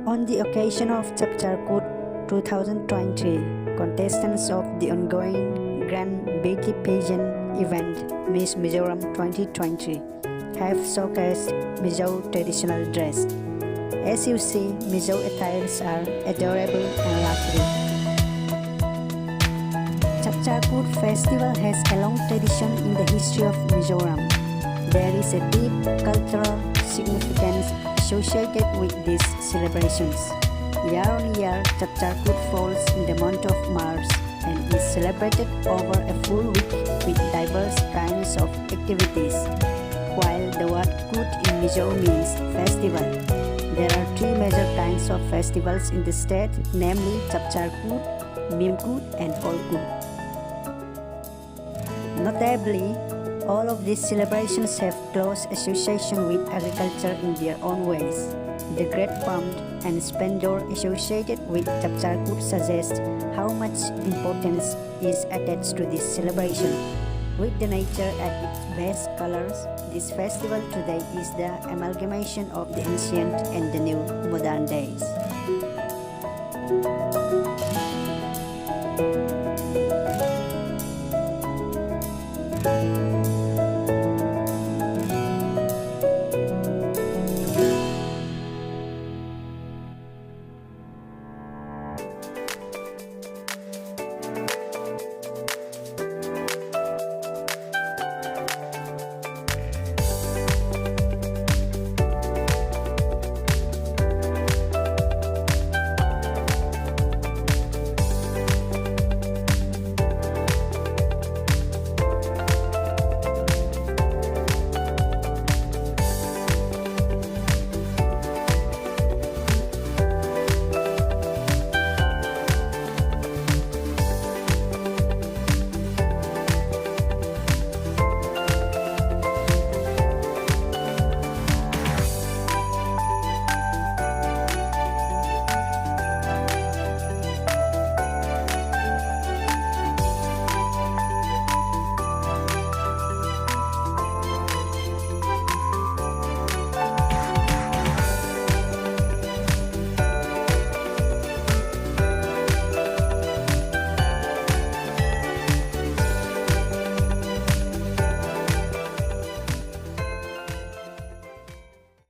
On the occasion of Chapchakut 2020, contestants of the ongoing Grand Beauty Pageant event Miss Mizoram 2020 have showcased Mizo traditional dress. As you see, Mizo attires are adorable and lovely. Chapchakut festival has a long tradition in the history of Mizoram. There is a deep cultural significance associated with these celebrations. Year on year, Chapchakut falls in the month of March and is celebrated over a full week with diverse kinds of activities. While the word Kut in Mizo means festival, there are three major kinds of festivals in the state, namely Chapchakut, Mimkut, and Holkut. Notably, all of these celebrations have close association with agriculture in their own ways. The great pomp and splendor associated with Chapchakut suggests how much importance is attached to this celebration. With the nature at its best colors, this festival today is the amalgamation of the ancient and the new modern days.